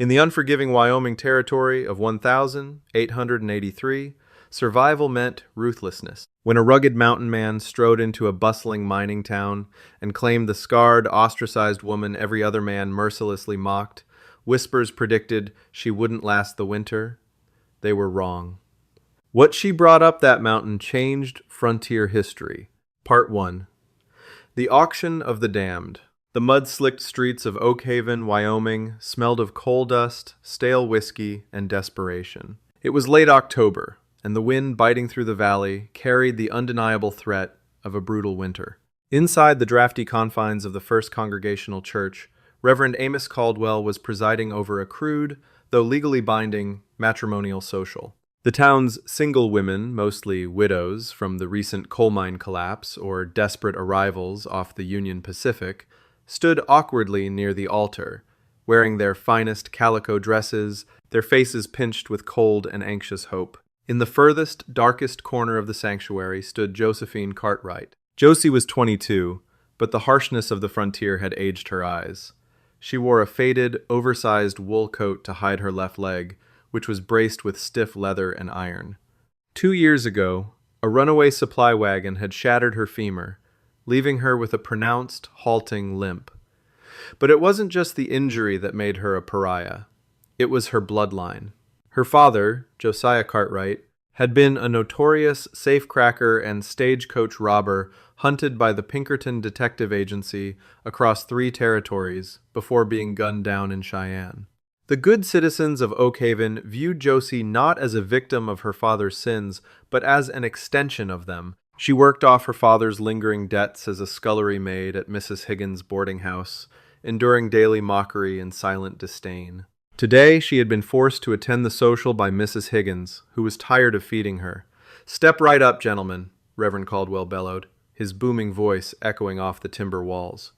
In the unforgiving Wyoming territory of 1,883, survival meant ruthlessness. When a rugged mountain man strode into a bustling mining town and claimed the scarred, ostracized woman every other man mercilessly mocked, whispers predicted she wouldn't last the winter. They were wrong. What she brought up that mountain changed frontier history. Part 1. The Auction of the Damned. The mud-slicked streets of Oak Haven, Wyoming, smelled of coal dust, stale whiskey, and desperation. It was late October, and the wind biting through the valley carried the undeniable threat of a brutal winter. Inside the drafty confines of the First Congregational Church, Reverend Amos Caldwell was presiding over a crude, though legally binding, matrimonial social. The town's single women, mostly widows from the recent coal mine collapse or desperate arrivals off the Union Pacific, stood awkwardly near the altar, wearing their finest calico dresses, their faces pinched with cold and anxious hope. In the furthest, darkest corner of the sanctuary stood Josephine Cartwright. Josie was 22, but the harshness of the frontier had aged her eyes. She wore a faded, oversized wool coat to hide her left leg, which was braced with stiff leather and iron. 2 years ago, a runaway supply wagon had shattered her femur, leaving her with a pronounced, halting limp. But it wasn't just the injury that made her a pariah. It was her bloodline. Her father, Josiah Cartwright, had been a notorious safecracker and stagecoach robber hunted by the Pinkerton Detective Agency across 3 territories before being gunned down in Cheyenne. The good citizens of Oak Haven viewed Josie not as a victim of her father's sins, but as an extension of them. She worked off her father's lingering debts as a scullery maid at Mrs. Higgins' boarding house, enduring daily mockery and silent disdain. Today, she had been forced to attend the social by Mrs. Higgins, who was tired of feeding her. "Step right up, gentlemen," Reverend Caldwell bellowed, his booming voice echoing off the timber walls.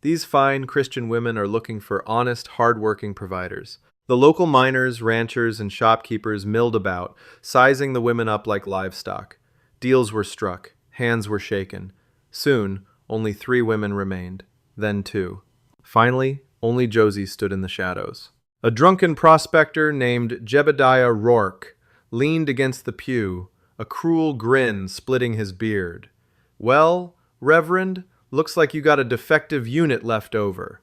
These fine Christian women are looking for honest, hard-working providers. The local miners, ranchers, and shopkeepers milled about, sizing the women up like livestock. Deals were struck. Hands were shaken. Soon, only 3 women remained. Then 2. Finally, only Josie stood in the shadows. A drunken prospector named Jebediah Rourke leaned against the pew, a cruel grin splitting his beard. "Well, Reverend, looks like you got a defective unit left over."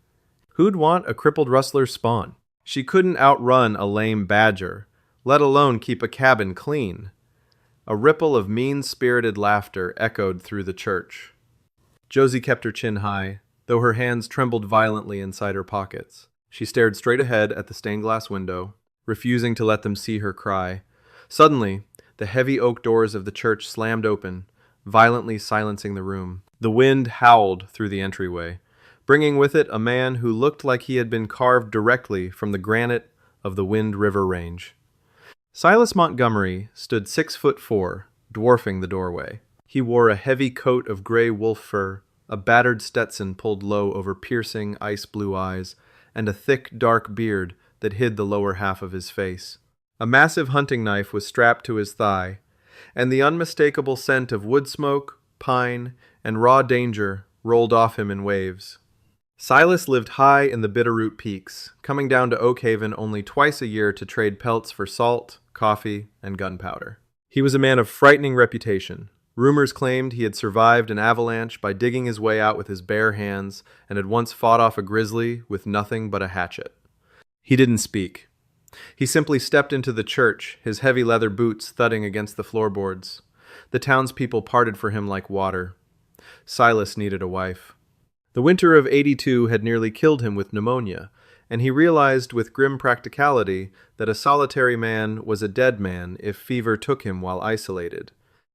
Who'd want a crippled rustler's spawn? She couldn't outrun a lame badger, let alone keep a cabin clean. A ripple of mean-spirited laughter echoed through the church. Josie kept her chin high, though her hands trembled violently inside her pockets. She stared straight ahead at the stained-glass window, refusing to let them see her cry. Suddenly, the heavy oak doors of the church slammed open, violently silencing the room. The wind howled through the entryway, bringing with it a man who looked like he had been carved directly from the granite of the Wind River Range. Silas Montgomery stood 6'4", dwarfing the doorway. He wore a heavy coat of gray wolf fur, a battered Stetson pulled low over piercing, ice-blue eyes, and a thick, dark beard that hid the lower half of his face. A massive hunting knife was strapped to his thigh, and the unmistakable scent of wood smoke, pine, and raw danger rolled off him in waves. Silas lived high in the Bitterroot Peaks, coming down to Oak Haven only twice a year to trade pelts for salt, coffee, and gunpowder. He was a man of frightening reputation. Rumors claimed he had survived an avalanche by digging his way out with his bare hands and had once fought off a grizzly with nothing but a hatchet. He didn't speak. He simply stepped into the church, his heavy leather boots thudding against the floorboards. The townspeople parted for him like water. Silas needed a wife. The winter of '82 had nearly killed him with pneumonia, and he realized with grim practicality that a solitary man was a dead man if fever took him while isolated.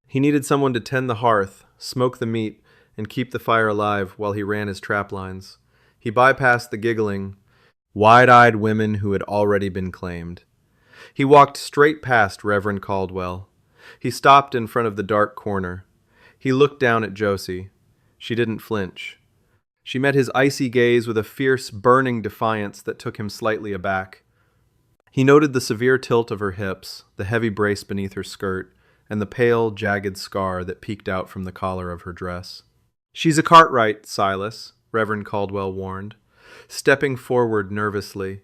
He needed someone to tend the hearth, smoke the meat, and keep the fire alive while he ran his trap lines. He bypassed the giggling, wide-eyed women who had already been claimed. He walked straight past Reverend Caldwell. He stopped in front of the dark corner. He looked down at Josie. She didn't flinch. She met his icy gaze with a fierce, burning defiance that took him slightly aback. He noted the severe tilt of her hips, the heavy brace beneath her skirt, and the pale, jagged scar that peeked out from the collar of her dress. "She's a Cartwright, Silas," Reverend Caldwell warned, stepping forward nervously.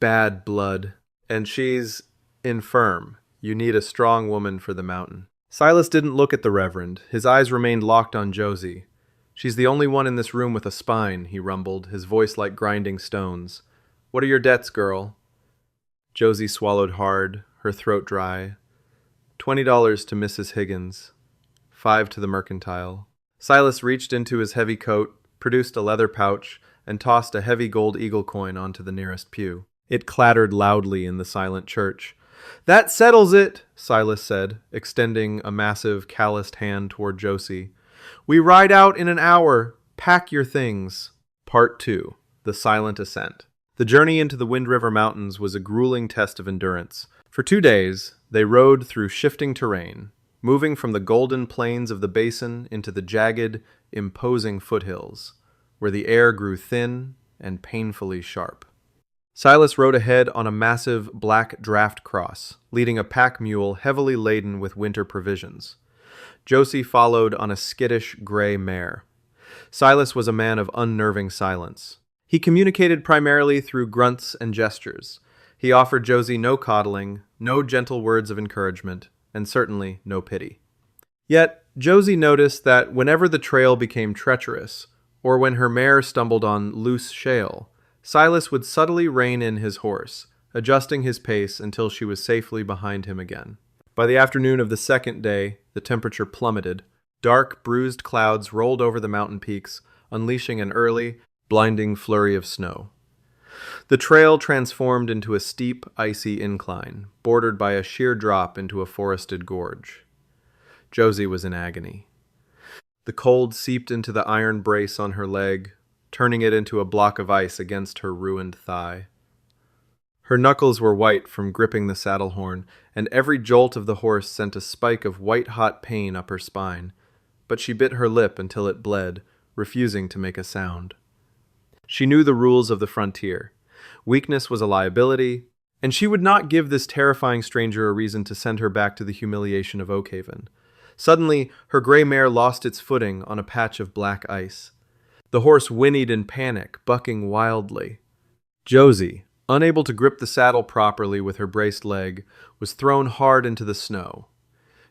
bad blood. And she's infirm. You need a strong woman for the mountain. Silas didn't look at the Reverend. His eyes remained locked on Josie. She's the only one in this room with a spine, he rumbled, his voice like grinding stones. What are your debts, girl? Josie swallowed hard, her throat dry. $20 to Mrs. Higgins. 5 to the mercantile. Silas reached into his heavy coat, produced a leather pouch, and tossed a heavy gold eagle coin onto the nearest pew. It clattered loudly in the silent church. That settles it, Silas said, extending a massive, calloused hand toward Josie. We ride out in an hour. Pack your things. Part 2. The Silent Ascent. The journey into the Wind River Mountains was a grueling test of endurance. For 2 days, they rode through shifting terrain, moving from the golden plains of the basin into the jagged, imposing foothills, where the air grew thin and painfully sharp. Silas rode ahead on a massive black draft cross, leading a pack mule heavily laden with winter provisions. Josie followed on a skittish gray mare. Silas was a man of unnerving silence. He communicated primarily through grunts and gestures. He offered Josie no coddling, no gentle words of encouragement, and certainly no pity. Yet, Josie noticed that whenever the trail became treacherous, or when her mare stumbled on loose shale, Silas would subtly rein in his horse, adjusting his pace until she was safely behind him again. By the afternoon of the second day, the temperature plummeted. Dark, bruised clouds rolled over the mountain peaks, unleashing an early, blinding flurry of snow. The trail transformed into a steep, icy incline, bordered by a sheer drop into a forested gorge. Josie was in agony. The cold seeped into the iron brace on her leg, turning it into a block of ice against her ruined thigh. Her knuckles were white from gripping the saddle horn, and every jolt of the horse sent a spike of white-hot pain up her spine, but she bit her lip until it bled, refusing to make a sound. She knew the rules of the frontier. Weakness was a liability, and she would not give this terrifying stranger a reason to send her back to the humiliation of Oakhaven. Suddenly, her gray mare lost its footing on a patch of black ice. The horse whinnied in panic, bucking wildly. Josie, unable to grip the saddle properly with her braced leg, was thrown hard into the snow.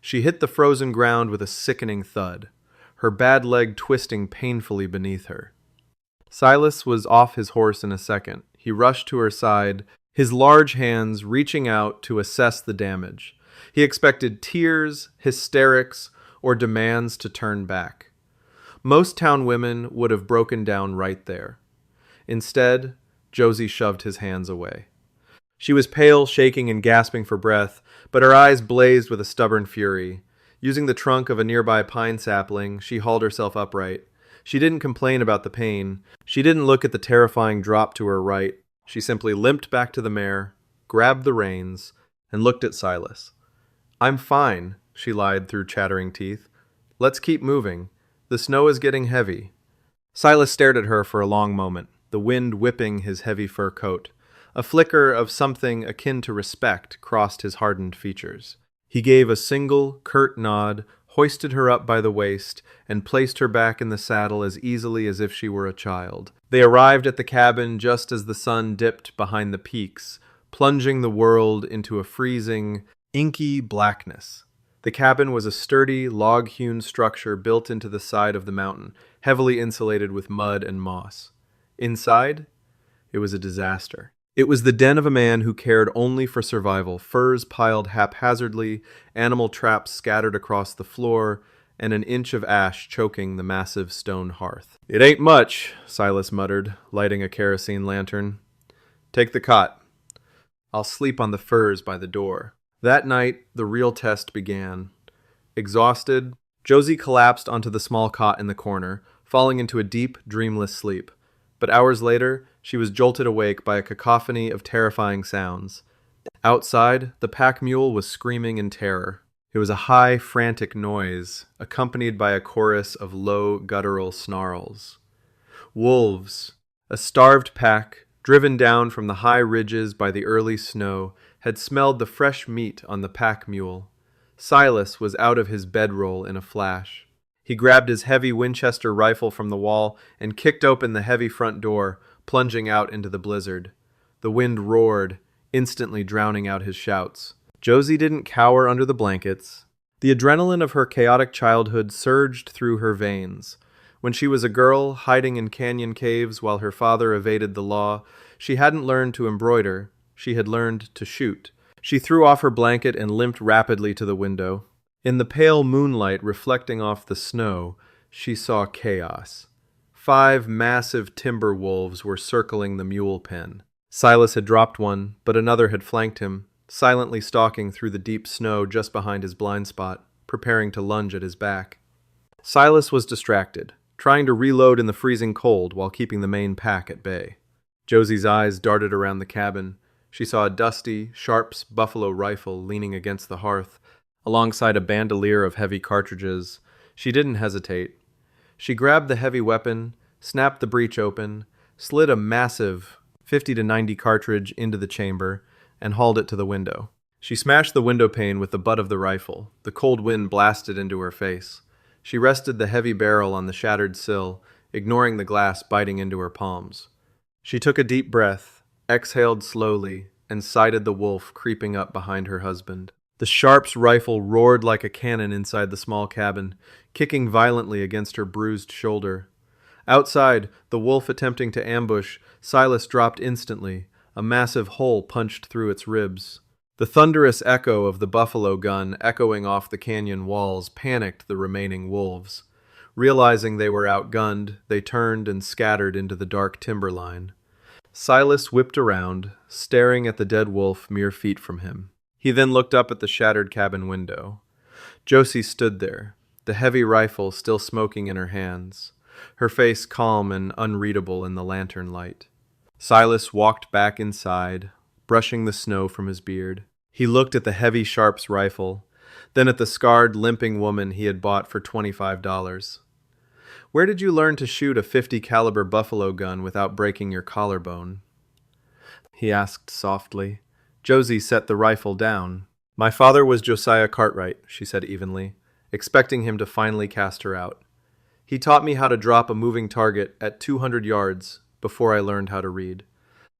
She hit the frozen ground with a sickening thud, her bad leg twisting painfully beneath her. Silas was off his horse in a second. He rushed to her side, his large hands reaching out to assess the damage. He expected tears, hysterics, or demands to turn back. Most town women would have broken down right there. Instead, Josie shoved his hands away. She was pale, shaking, and gasping for breath, but her eyes blazed with a stubborn fury. Using the trunk of a nearby pine sapling, she hauled herself upright. She didn't complain about the pain. She didn't look at the terrifying drop to her right. She simply limped back to the mare, grabbed the reins, and looked at Silas. I'm fine, she lied through chattering teeth. Let's keep moving. The snow is getting heavy. Silas stared at her for a long moment, the wind whipping his heavy fur coat. A flicker of something akin to respect crossed his hardened features. He gave a single, curt nod, hoisted her up by the waist, and placed her back in the saddle as easily as if she were a child. They arrived at the cabin just as the sun dipped behind the peaks, plunging the world into a freezing, inky blackness. The cabin was a sturdy, log-hewn structure built into the side of the mountain, heavily insulated with mud and moss. Inside, it was a disaster. It was the den of a man who cared only for survival, furs piled haphazardly, animal traps scattered across the floor, and an inch of ash choking the massive stone hearth. It ain't much, Silas muttered, lighting a kerosene lantern. Take the cot. I'll sleep on the furs by the door. That night, the real test began. Exhausted, Josie collapsed onto the small cot in the corner, falling into a deep, dreamless sleep. But hours later, she was jolted awake by a cacophony of terrifying sounds. Outside, the pack mule was screaming in terror. It was a high, frantic noise, accompanied by a chorus of low, guttural snarls. Wolves, a starved pack, driven down from the high ridges by the early snow, had smelled the fresh meat on the pack mule. Silas was out of his bedroll in a flash. He grabbed his heavy Winchester rifle from the wall and kicked open the heavy front door, plunging out into the blizzard. The wind roared, instantly drowning out his shouts. Josie didn't cower under the blankets. The adrenaline of her chaotic childhood surged through her veins. When she was a girl, hiding in canyon caves while her father evaded the law, she hadn't learned to embroider, she had learned to shoot. She threw off her blanket and limped rapidly to the window. In the pale moonlight reflecting off the snow, she saw chaos. 5 massive timber wolves were circling the mule pen. Silas had dropped one, but another had flanked him, silently stalking through the deep snow just behind his blind spot, preparing to lunge at his back. Silas was distracted, trying to reload in the freezing cold while keeping the main pack at bay. Josie's eyes darted around the cabin. She saw a dusty, Sharps buffalo rifle leaning against the hearth, alongside a bandolier of heavy cartridges. She didn't hesitate. She grabbed the heavy weapon, snapped the breech open, slid a massive 50 to 90 cartridge into the chamber, and hauled it to the window. She smashed the window pane with the butt of the rifle. The cold wind blasted into her face. She rested the heavy barrel on the shattered sill, ignoring the glass biting into her palms. She took a deep breath, exhaled slowly, and sighted the wolf creeping up behind her husband. The Sharps rifle roared like a cannon inside the small cabin, kicking violently against her bruised shoulder. Outside, the wolf attempting to ambush, Silas dropped instantly, a massive hole punched through its ribs. The thunderous echo of the buffalo gun echoing off the canyon walls panicked the remaining wolves. Realizing they were outgunned, they turned and scattered into the dark timberline. Silas whipped around, staring at the dead wolf mere feet from him. He then looked up at the shattered cabin window. Josie stood there, the heavy rifle still smoking in her hands, her face calm and unreadable in the lantern light. Silas walked back inside, brushing the snow from his beard. He looked at the heavy Sharps rifle, then at the scarred, limping woman he had bought for $25. "Where did you learn to shoot a .50 caliber buffalo gun without breaking your collarbone?" he asked softly. Josie set the rifle down. "My father was Josiah Cartwright," she said evenly, expecting him to finally cast her out. "He taught me how to drop a moving target at 200 yards before I learned how to read."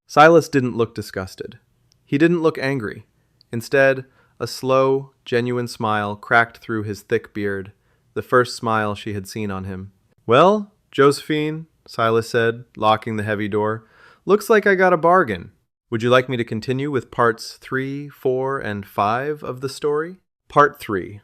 Silas didn't look disgusted. He didn't look angry. Instead, a slow, genuine smile cracked through his thick beard, the first smile she had seen on him. "Well, Josephine," Silas said, locking the heavy door, "looks like I got a bargain. Would you like me to continue with parts 3, 4, and 5 of the story?" Part 3.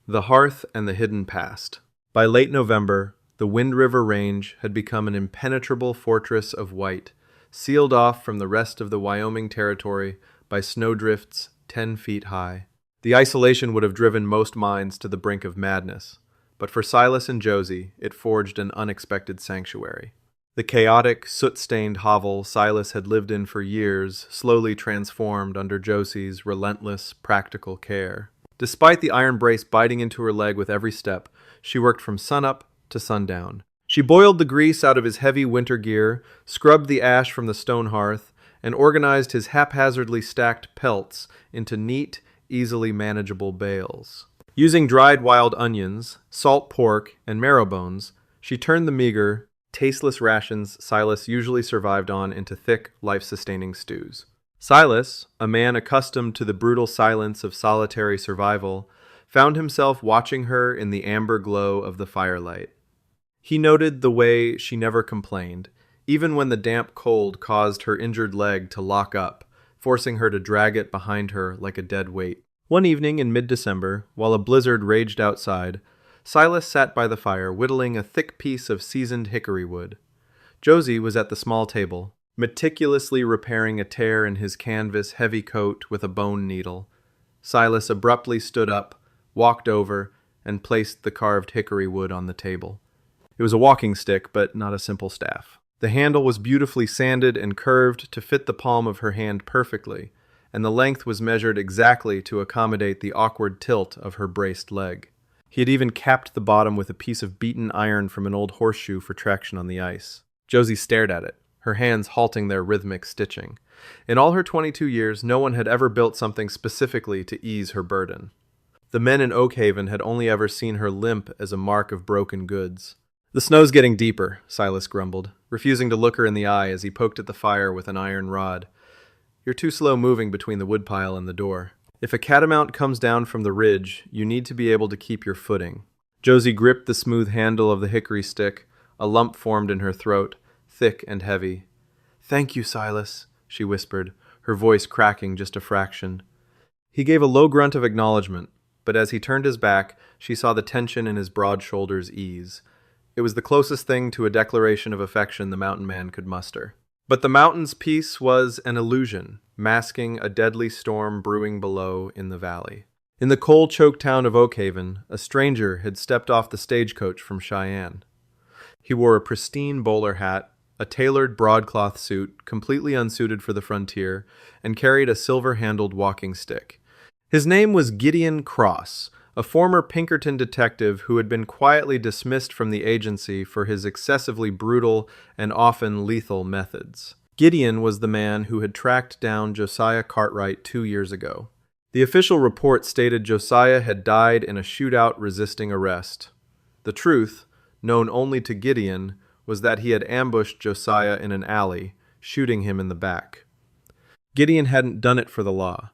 The Hearth and the Hidden Past. By late November, the Wind River Range had become an impenetrable fortress of white, sealed off from the rest of the Wyoming Territory by snowdrifts 10 feet high. The isolation would have driven most minds to the brink of madness, but for Silas and Josie, it forged an unexpected sanctuary. The chaotic, soot-stained hovel Silas had lived in for years slowly transformed under Josie's relentless, practical care. Despite the iron brace biting into her leg with every step, she worked from sunup to sundown. She boiled the grease out of his heavy winter gear, scrubbed the ash from the stone hearth, and organized his haphazardly stacked pelts into neat, easily manageable bales. Using dried wild onions, salt pork, and marrow bones, she turned the meager, tasteless rations Silas usually survived on into thick, life-sustaining stews. Silas, a man accustomed to the brutal silence of solitary survival, found himself watching her in the amber glow of the firelight. He noted the way she never complained, even when the damp cold caused her injured leg to lock up, forcing her to drag it behind her like a dead weight. One evening in mid-December, while a blizzard raged outside, Silas sat by the fire whittling a thick piece of seasoned hickory wood. Josie was at the small table, meticulously repairing a tear in his canvas heavy coat with a bone needle. Silas abruptly stood up, walked over, and placed the carved hickory wood on the table. It was a walking stick, but not a simple staff. The handle was beautifully sanded and curved to fit the palm of her hand perfectly, and the length was measured exactly to accommodate the awkward tilt of her braced leg. He had even capped the bottom with a piece of beaten iron from an old horseshoe for traction on the ice. Josie stared at it, her hands halting their rhythmic stitching. In all her 22 years, no one had ever built something specifically to ease her burden. The men in Oak Haven had only ever seen her limp as a mark of broken goods. "The snow's getting deeper," Silas grumbled, refusing to look her in the eye as he poked at the fire with an iron rod. You're too slow moving between the woodpile and the door. If a catamount comes down from the ridge, you need to be able to keep your footing. Josie gripped the smooth handle of the hickory stick. A lump formed in her throat, thick and heavy. "Thank you, Silas," she whispered, her voice cracking just a fraction. He gave a low grunt of acknowledgement, but as he turned his back, she saw the tension in his broad shoulders ease. It was the closest thing to a declaration of affection the mountain man could muster. But the mountain's peace was an illusion, masking a deadly storm brewing below in the valley. In the coal-choked town of Oakhaven, a stranger had stepped off the stagecoach from Cheyenne. He wore a pristine bowler hat, a tailored broadcloth suit, completely unsuited for the frontier, and carried a silver-handled walking stick. His name was Gideon Cross, a former Pinkerton detective who had been quietly dismissed from the agency for his excessively brutal and often lethal methods. Gideon was the man who had tracked down Josiah Cartwright 2 years ago. The official report stated Josiah had died in a shootout resisting arrest. The truth, known only to Gideon, was that he had ambushed Josiah in an alley, shooting him in the back. Gideon hadn't done it for the law.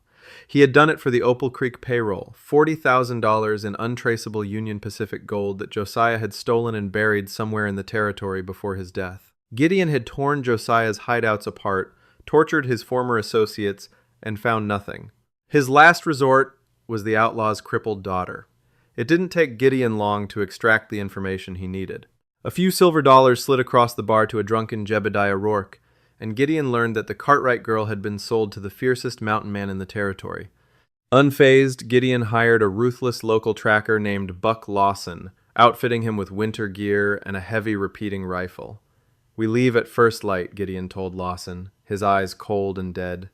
He had done it for the Opal Creek payroll, $40,000 in untraceable Union Pacific gold that Josiah had stolen and buried somewhere in the territory before his death. Gideon had torn Josiah's hideouts apart, tortured his former associates, and found nothing. His last resort was the outlaw's crippled daughter. It didn't take Gideon long to extract the information he needed. A few silver dollars slid across the bar to a drunken Jebediah Rourke, and Gideon learned that the Cartwright girl had been sold to the fiercest mountain man in the territory. Unfazed, Gideon hired a ruthless local tracker named Buck Lawson, outfitting him with winter gear and a heavy repeating rifle. "We leave at first light," Gideon told Lawson, his eyes cold and dead.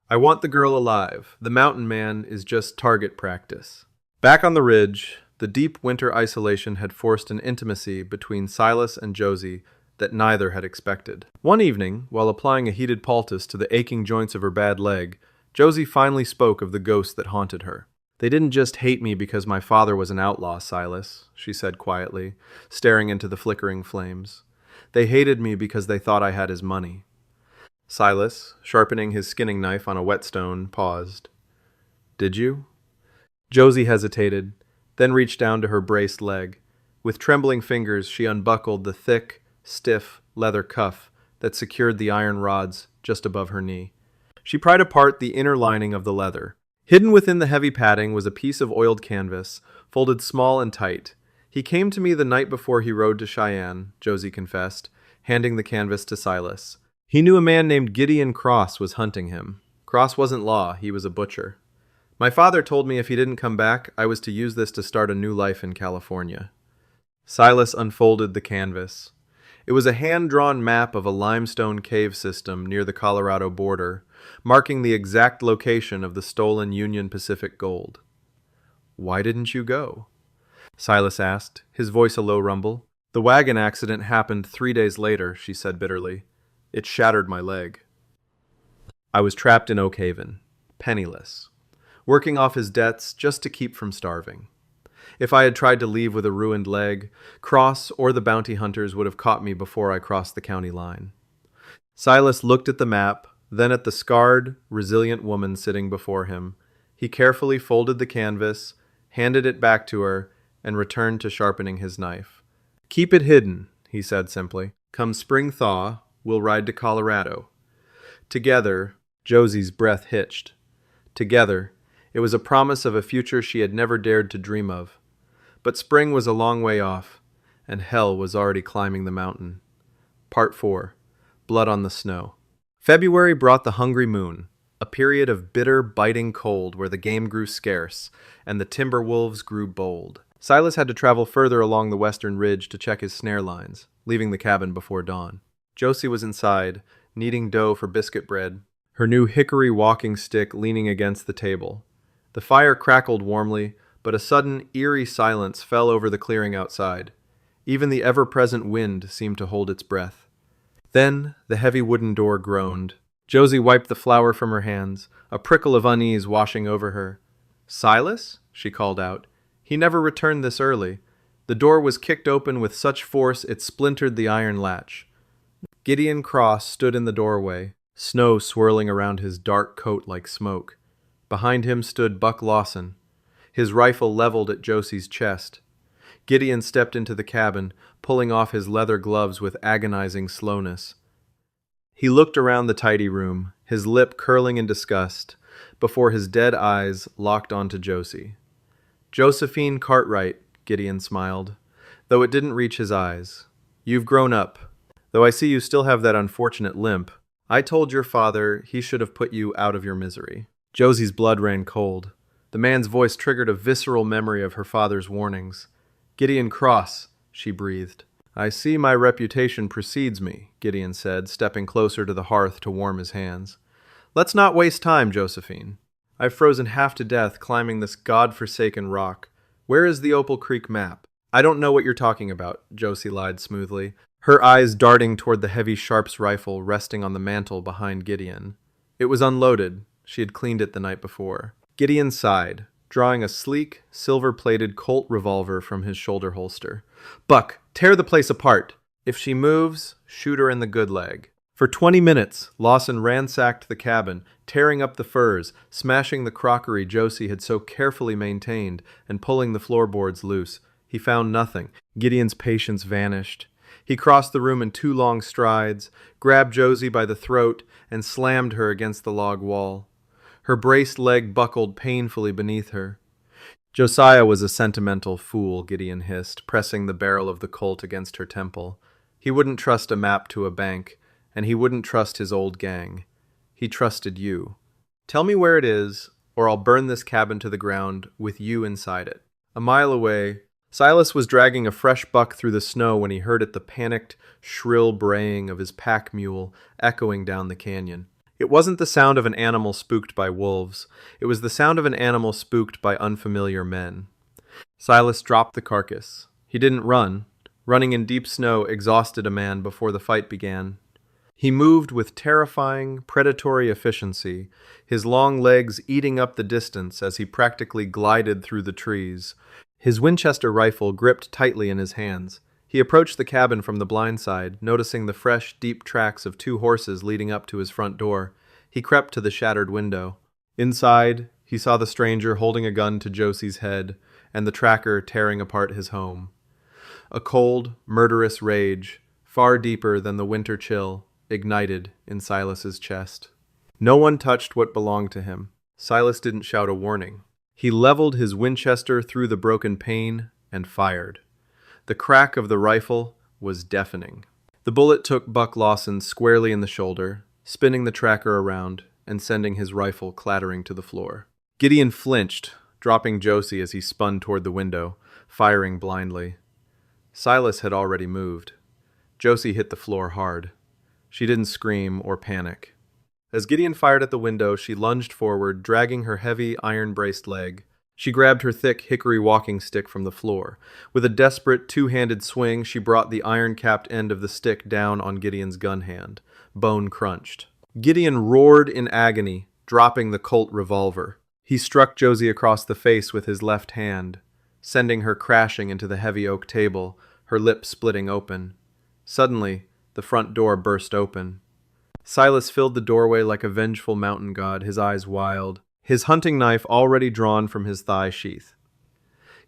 "I want the girl alive. The mountain man is just target practice." Back on the ridge, the deep winter isolation had forced an intimacy between Silas and Josie that neither had expected. One evening, while applying a heated poultice to the aching joints of her bad leg, Josie finally spoke of the ghosts that haunted her. "They didn't just hate me because my father was an outlaw, Silas," she said quietly, staring into the flickering flames. "They hated me because they thought I had his money." Silas, sharpening his skinning knife on a whetstone, paused. "Did you?" Josie hesitated, then reached down to her braced leg. With trembling fingers, she unbuckled the thick, stiff leather cuff that secured the iron rods just above her knee. She pried apart the inner lining of the leather. Hidden within the heavy padding was a piece of oiled canvas, folded small and tight. "He came to me the night before he rode to Cheyenne," Josie confessed, handing the canvas to Silas. "He knew a man named Gideon Cross was hunting him. Cross wasn't law, he was a butcher. My father told me if he didn't come back, I was to use this to start a new life in California." Silas unfolded the canvas. It was a hand-drawn map of a limestone cave system near the Colorado border, marking the exact location of the stolen Union Pacific gold. "Why didn't you go?" Silas asked, his voice a low rumble. "The wagon accident happened 3 days later," she said bitterly. "It shattered my leg. I was trapped in Oakhaven, penniless, working off his debts just to keep from starving. If I had tried to leave with a ruined leg, Cross or the bounty hunters would have caught me before I crossed the county line." Silas looked at the map, then at the scarred, resilient woman sitting before him. He carefully folded the canvas, handed it back to her, and returned to sharpening his knife. "Keep it hidden," he said simply. "Come spring thaw, we'll ride to Colorado." Together, Josie's breath hitched. Together, it was a promise of a future she had never dared to dream of. But spring was a long way off, and hell was already climbing the mountain. Part 4. Blood on the Snow. February brought the hungry moon, a period of bitter, biting cold where the game grew scarce, and the timber wolves grew bold. Silas had to travel further along the western ridge to check his snare lines, leaving the cabin before dawn. Josie was inside, kneading dough for biscuit bread, her new hickory walking stick leaning against the table. The fire crackled warmly, but a sudden, eerie silence fell over the clearing outside. Even the ever-present wind seemed to hold its breath. Then the heavy wooden door groaned. Josie wiped the flour from her hands, a prickle of unease washing over her. "Silas?" she called out. He never returned this early. The door was kicked open with such force it splintered the iron latch. Gideon Cross stood in the doorway, snow swirling around his dark coat like smoke. Behind him stood Buck Lawson, his rifle leveled at Josie's chest. Gideon stepped into the cabin, pulling off his leather gloves with agonizing slowness. He looked around the tidy room, his lip curling in disgust, before his dead eyes locked onto Josie. "Josephine Cartwright," Gideon smiled, though it didn't reach his eyes. "You've grown up. Though I see you still have that unfortunate limp. I told your father he should have put you out of your misery." Josie's blood ran cold. The man's voice triggered a visceral memory of her father's warnings. "Gideon Cross," she breathed. "I see my reputation precedes me," Gideon said, stepping closer to the hearth to warm his hands. "Let's not waste time, Josephine. I've frozen half to death climbing this god-forsaken rock. Where is the Opal Creek map?" "I don't know what you're talking about," Josie lied smoothly, her eyes darting toward the heavy Sharps rifle resting on the mantel behind Gideon. It was unloaded. She had cleaned it the night before. Gideon sighed, drawing a sleek, silver-plated Colt revolver from his shoulder holster. "Buck, tear the place apart. If she moves, shoot her in the good leg." For 20 minutes, Lawson ransacked the cabin, tearing up the furs, smashing the crockery Josie had so carefully maintained, and pulling the floorboards loose. He found nothing. Gideon's patience vanished. He crossed the room in 2 long strides, grabbed Josie by the throat, and slammed her against the log wall. Her braced leg buckled painfully beneath her. Josiah was a sentimental fool, Gideon hissed, pressing the barrel of the Colt against her temple. He wouldn't trust a map to a bank, and he wouldn't trust his old gang. He trusted you. "Tell me where it is, or I'll burn this cabin to the ground with you inside it." A mile away, Silas was dragging a fresh buck through the snow when he heard the panicked, shrill braying of his pack mule echoing down the canyon. It wasn't the sound of an animal spooked by wolves. It was the sound of an animal spooked by unfamiliar men. Silas dropped the carcass. He didn't run. Running in deep snow exhausted a man before the fight began. He moved with terrifying, predatory efficiency, his long legs eating up the distance as he practically glided through the trees, his Winchester rifle gripped tightly in his hands. He approached the cabin from the blind side, noticing the fresh, deep tracks of 2 horses leading up to his front door. He crept to the shattered window. Inside, he saw the stranger holding a gun to Josie's head, and the tracker tearing apart his home. A cold, murderous rage, far deeper than the winter chill, ignited in Silas's chest. No one touched what belonged to him. Silas didn't shout a warning. He leveled his Winchester through the broken pane and fired. The crack of the rifle was deafening. The bullet took Buck Lawson squarely in the shoulder, spinning the tracker around and sending his rifle clattering to the floor. Gideon flinched, dropping Josie as he spun toward the window, firing blindly. Silas had already moved. Josie hit the floor hard. She didn't scream or panic. As Gideon fired at the window, she lunged forward, dragging her heavy, iron-braced leg. She grabbed her thick hickory walking stick from the floor. With a desperate, 2-handed swing, she brought the iron-capped end of the stick down on Gideon's gun hand. Bone crunched. Gideon roared in agony, dropping the Colt revolver. He struck Josie across the face with his left hand, sending her crashing into the heavy oak table, her lips splitting open. Suddenly, the front door burst open. Silas filled the doorway like a vengeful mountain god, his eyes wild, his hunting knife already drawn from his thigh sheath.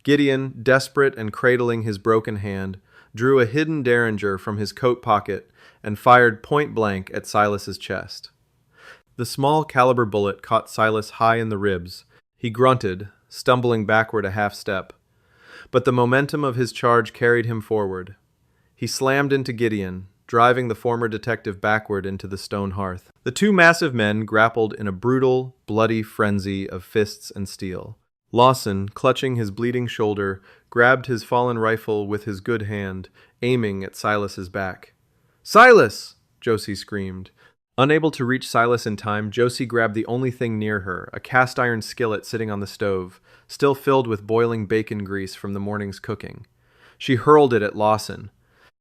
Gideon, desperate and cradling his broken hand, drew a hidden derringer from his coat pocket and fired point-blank at Silas's chest. The small caliber bullet caught Silas high in the ribs. He grunted, stumbling backward a half step. But the momentum of his charge carried him forward. He slammed into Gideon, driving the former detective backward into the stone hearth. The 2 massive men grappled in a brutal, bloody frenzy of fists and steel. Lawson, clutching his bleeding shoulder, grabbed his fallen rifle with his good hand, aiming at Silas's back. "Silas!" Josie screamed. Unable to reach Silas in time, Josie grabbed the only thing near her, a cast-iron skillet sitting on the stove, still filled with boiling bacon grease from the morning's cooking. She hurled it at Lawson.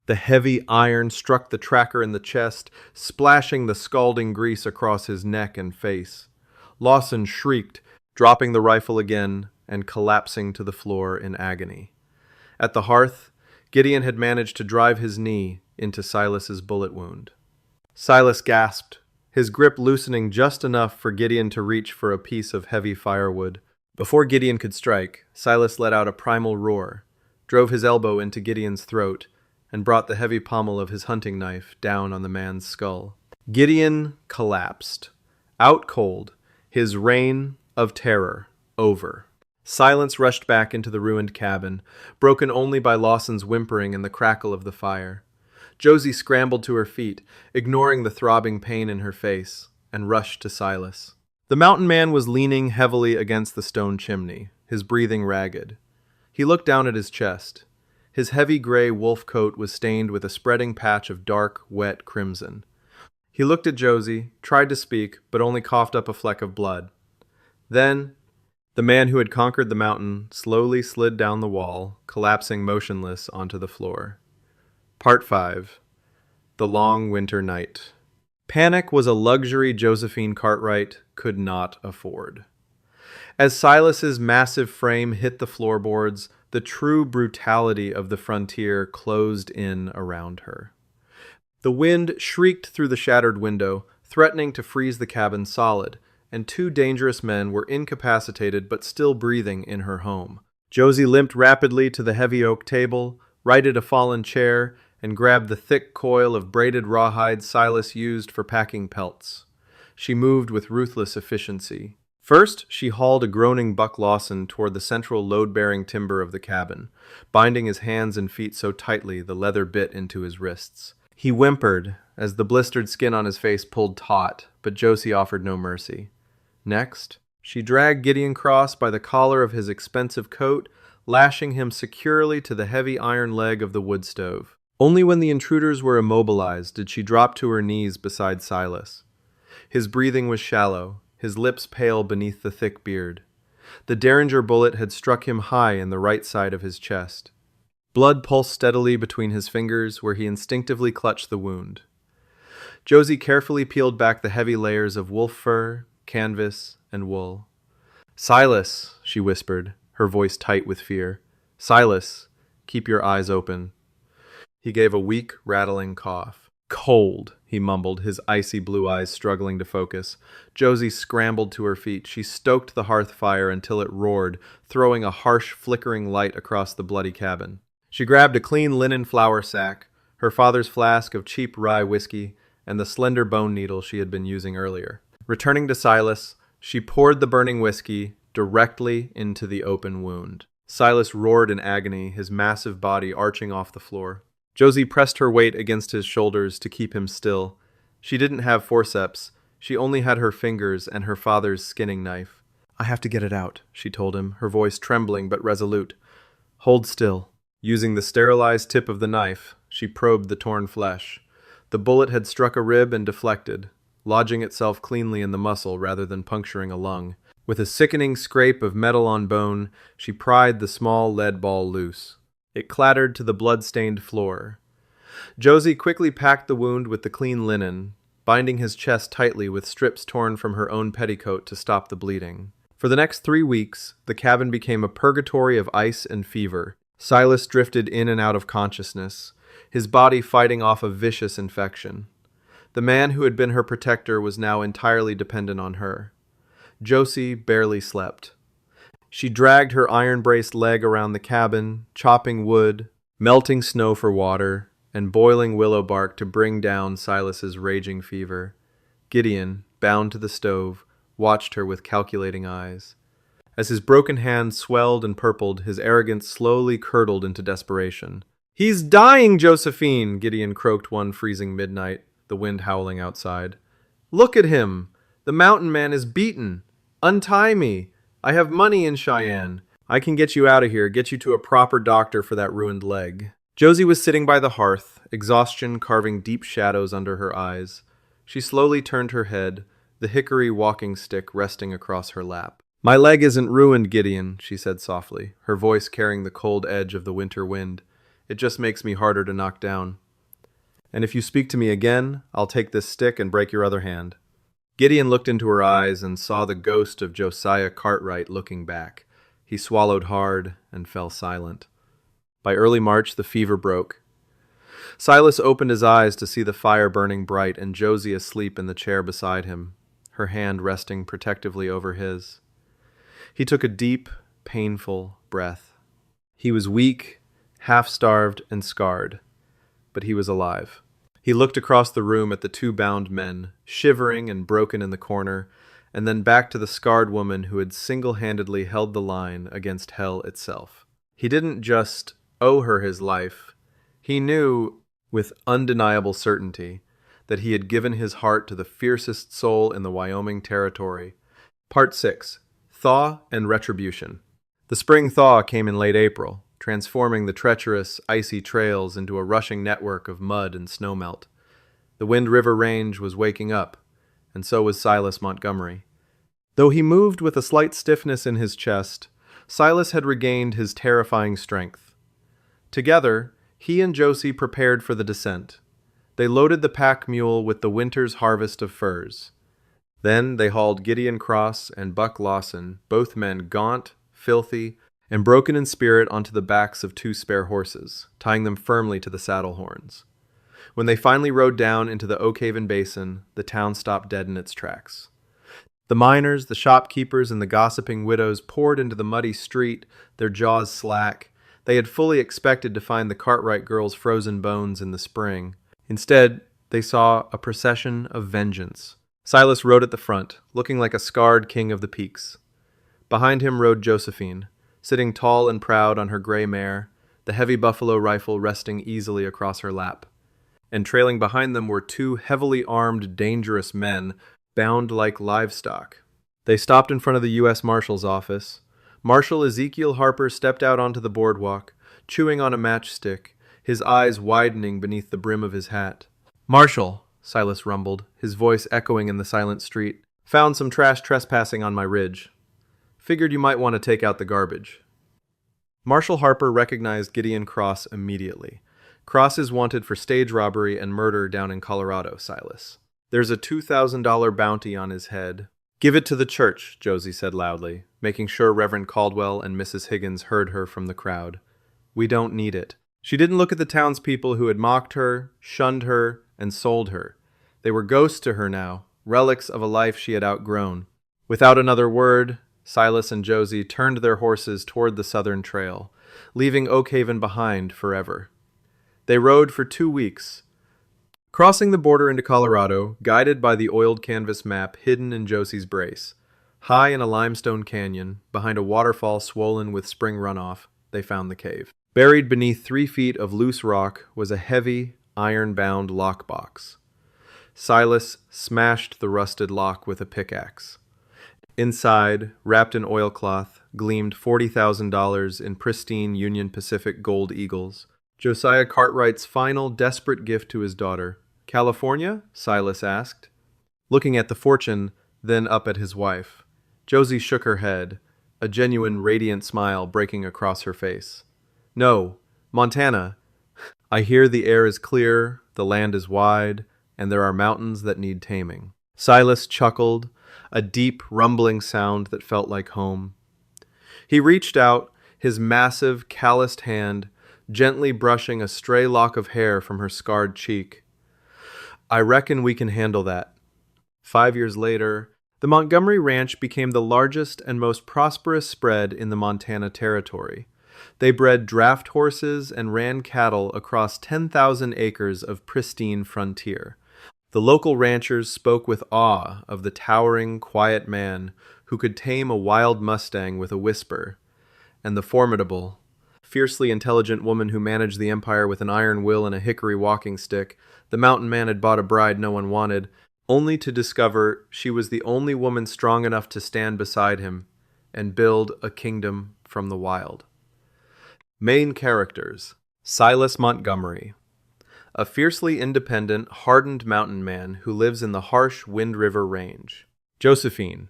The heavy iron struck the tracker in the chest, splashing the scalding grease across his neck and face. Lawson shrieked, dropping the rifle again and collapsing to the floor in agony. At the hearth, Gideon had managed to drive his knee into Silas's bullet wound. Silas gasped, his grip loosening just enough for Gideon to reach for a piece of heavy firewood. Before Gideon could strike, Silas let out a primal roar, drove his elbow into Gideon's throat, and brought the heavy pommel of his hunting knife down on the man's skull. Gideon collapsed, out cold, his reign of terror over. Silence rushed back into the ruined cabin, broken only by Lawson's whimpering and the crackle of the fire. Josie scrambled to her feet, ignoring the throbbing pain in her face, and rushed to Silas. The mountain man was leaning heavily against the stone chimney, his breathing ragged. He looked down at his chest. His heavy gray wolf coat was stained with a spreading patch of dark, wet crimson. He looked at Josie, tried to speak, but only coughed up a fleck of blood. Then, the man who had conquered the mountain slowly slid down the wall, collapsing motionless onto the floor. Part 5. The Long Winter Night. Panic was a luxury Josephine Cartwright could not afford. As Silas's massive frame hit the floorboards, the true brutality of the frontier closed in around her. The wind shrieked through the shattered window, threatening to freeze the cabin solid, and two dangerous men were incapacitated but still breathing in her home. Josie limped rapidly to the heavy oak table, righted a fallen chair, and grabbed the thick coil of braided rawhide Silas used for packing pelts. She moved with ruthless efficiency. First, she hauled a groaning Buck Lawson toward the central load-bearing timber of the cabin, binding his hands and feet so tightly the leather bit into his wrists. He whimpered as the blistered skin on his face pulled taut, but Josie offered no mercy. Next, she dragged Gideon Cross by the collar of his expensive coat, lashing him securely to the heavy iron leg of the wood stove. Only when the intruders were immobilized did she drop to her knees beside Silas. His breathing was shallow, his lips pale beneath the thick beard. The Derringer bullet had struck him high in the right side of his chest. Blood pulsed steadily between his fingers where he instinctively clutched the wound. Josie carefully peeled back the heavy layers of wolf fur, canvas, and wool. "Silas," she whispered, her voice tight with fear. "Silas, keep your eyes open." He gave a weak, rattling cough. "Cold," he mumbled, his icy blue eyes struggling to focus. Josie scrambled to her feet. She stoked the hearth fire until it roared, throwing a harsh, flickering light across the bloody cabin. She grabbed a clean linen flour sack, her father's flask of cheap rye whiskey, and the slender bone needle she had been using earlier. Returning to Silas, she poured the burning whiskey directly into the open wound. Silas roared in agony, his massive body arching off the floor. Josie pressed her weight against his shoulders to keep him still. She didn't have forceps. She only had her fingers and her father's skinning knife. "I have to get it out," she told him, her voice trembling but resolute. "Hold still." Using the sterilized tip of the knife, she probed the torn flesh. The bullet had struck a rib and deflected, lodging itself cleanly in the muscle rather than puncturing a lung. With a sickening scrape of metal on bone, she pried the small lead ball loose. It clattered to the blood-stained floor. Josie quickly packed the wound with the clean linen, binding his chest tightly with strips torn from her own petticoat to stop the bleeding. For the next 3 weeks, the cabin became a purgatory of ice and fever. Silas drifted in and out of consciousness, his body fighting off a vicious infection. The man who had been her protector was now entirely dependent on her. Josie barely slept. She dragged her iron-braced leg around the cabin, chopping wood, melting snow for water, and boiling willow bark to bring down Silas's raging fever. Gideon, bound to the stove, watched her with calculating eyes. As his broken hand swelled and purpled, his arrogance slowly curdled into desperation. "He's dying, Josephine!" Gideon croaked one freezing midnight, the wind howling outside. "Look at him! The mountain man is beaten! Untie me! I have money in Cheyenne. I can get you out of here, get you to a proper doctor for that ruined leg." Josie was sitting by the hearth, exhaustion carving deep shadows under her eyes. She slowly turned her head, the hickory walking stick resting across her lap. "My leg isn't ruined, Gideon," she said softly, her voice carrying the cold edge of the winter wind. "It just makes me harder to knock down. And if you speak to me again, I'll take this stick and break your other hand." Gideon looked into her eyes and saw the ghost of Josiah Cartwright looking back. He swallowed hard and fell silent. By early March, the fever broke. Silas opened his eyes to see the fire burning bright and Josie asleep in the chair beside him, her hand resting protectively over his. He took a deep, painful breath. He was weak, half-starved, and scarred, but he was alive. He looked across the room at the two bound men, shivering and broken in the corner, and then back to the scarred woman who had single-handedly held the line against hell itself. He didn't just owe her his life. He knew, with undeniable certainty, that he had given his heart to the fiercest soul in the Wyoming Territory. Part 6. Thaw and Retribution. The spring thaw came in late April, transforming the treacherous, icy trails into a rushing network of mud and snowmelt. The Wind River Range was waking up, and so was Silas Montgomery. Though he moved with a slight stiffness in his chest, Silas had regained his terrifying strength. Together, he and Josie prepared for the descent. They loaded the pack mule with the winter's harvest of furs. Then they hauled Gideon Cross and Buck Lawson, both men gaunt, filthy, and broken in spirit, onto the backs of two spare horses, tying them firmly to the saddle horns. When they finally rode down into the Oak Haven Basin, the town stopped dead in its tracks. The miners, the shopkeepers, and the gossiping widows poured into the muddy street, their jaws slack. They had fully expected to find the Cartwright girls' frozen bones in the spring. Instead, they saw a procession of vengeance. Silas rode at the front, looking like a scarred king of the peaks. Behind him rode Josephine, sitting tall and proud on her gray mare, the heavy buffalo rifle resting easily across her lap. And trailing behind them were two heavily armed, dangerous men, bound like livestock. They stopped in front of the U.S. Marshal's office. Marshal Ezekiel Harper stepped out onto the boardwalk, chewing on a matchstick, his eyes widening beneath the brim of his hat. "Marshal," Silas rumbled, his voice echoing in the silent street, "found some trash trespassing on my ridge. Figured you might want to take out the garbage." Marshal Harper recognized Gideon Cross immediately. "Cross is wanted for stage robbery and murder down in Colorado, Silas. There's a $2,000 bounty on his head." "Give it to the church," Josie said loudly, making sure Reverend Caldwell and Mrs. Higgins heard her from the crowd. "We don't need it." She didn't look at the townspeople who had mocked her, shunned her, and sold her. They were ghosts to her now, relics of a life she had outgrown. Without another word, Silas and Josie turned their horses toward the southern trail, leaving Oak Haven behind forever. They rode for 2 weeks, crossing the border into Colorado, guided by the oiled canvas map hidden in Josie's brace. High in a limestone canyon, behind a waterfall swollen with spring runoff, they found the cave. Buried beneath 3 feet of loose rock was a heavy, iron-bound lockbox. Silas smashed the rusted lock with a pickaxe. Inside, wrapped in oilcloth, gleamed $40,000 in pristine Union Pacific gold eagles. Josiah Cartwright's final desperate gift to his daughter. "California?" Silas asked, looking at the fortune, then up at his wife. Josie shook her head, a genuine radiant smile breaking across her face. "No, Montana. I hear the air is clear, the land is wide, and there are mountains that need taming." Silas chuckled, a deep, rumbling sound that felt like home. He reached out, his massive, calloused hand gently brushing a stray lock of hair from her scarred cheek. "I reckon we can handle that." 5 years later, the Montgomery Ranch became the largest and most prosperous spread in the Montana Territory. They bred draft horses and ran cattle across 10,000 acres of pristine frontier. The local ranchers spoke with awe of the towering, quiet man who could tame a wild Mustang with a whisper, and the formidable, fiercely intelligent woman who managed the empire with an iron will and a hickory walking stick. The mountain man had bought a bride no one wanted, only to discover she was the only woman strong enough to stand beside him and build a kingdom from the wild. Main characters: Silas Montgomery, a fiercely independent, hardened mountain man who lives in the harsh Wind River Range. Josephine,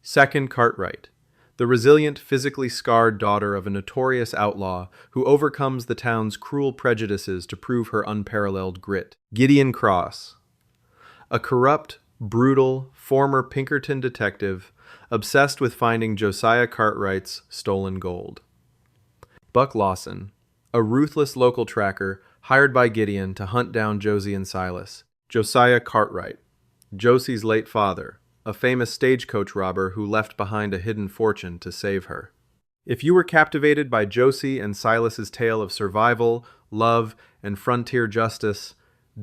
second Cartwright, the resilient, physically scarred daughter of a notorious outlaw who overcomes the town's cruel prejudices to prove her unparalleled grit. Gideon Cross, a corrupt, brutal, former Pinkerton detective obsessed with finding Josiah Cartwright's stolen gold. Buck Lawson, a ruthless local tracker hired by Gideon to hunt down Josie and Silas. Josiah Cartwright, Josie's late father, a famous stagecoach robber who left behind a hidden fortune to save her. If you were captivated by Josie and Silas's tale of survival, love, and frontier justice,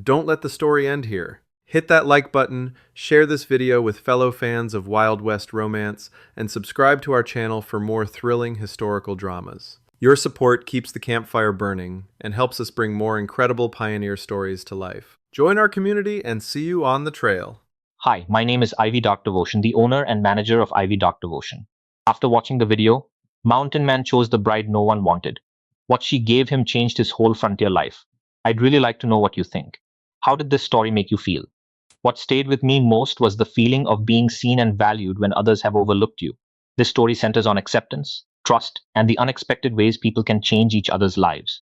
don't let the story end here. Hit that like button, share this video with fellow fans of Wild West romance, and subscribe to our channel for more thrilling historical dramas. Your support keeps the campfire burning and helps us bring more incredible pioneer stories to life. Join our community and see you on the trail. Hi, my name is Ivy Dark Devotion, the owner and manager of Ivy Dark Devotion. After watching the video, Mountain Man chose the bride no one wanted. What she gave him changed his whole frontier life. I'd really like to know what you think. How did this story make you feel? What stayed with me most was the feeling of being seen and valued when others have overlooked you. This story centers on acceptance, trust, and the unexpected ways people can change each other's lives.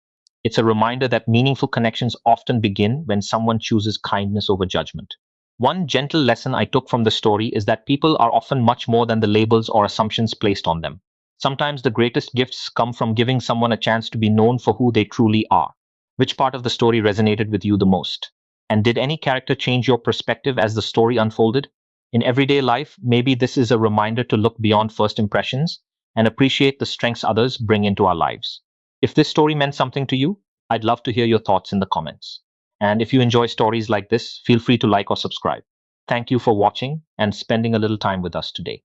It's a reminder that meaningful connections often begin when someone chooses kindness over judgment. One gentle lesson I took from the story is that people are often much more than the labels or assumptions placed on them. Sometimes the greatest gifts come from giving someone a chance to be known for who they truly are. Which part of the story resonated with you the most? And did any character change your perspective as the story unfolded? In everyday life, maybe this is a reminder to look beyond first impressions and appreciate the strengths others bring into our lives. If this story meant something to you, I'd love to hear your thoughts in the comments. And if you enjoy stories like this, feel free to like or subscribe. Thank you for watching and spending a little time with us today.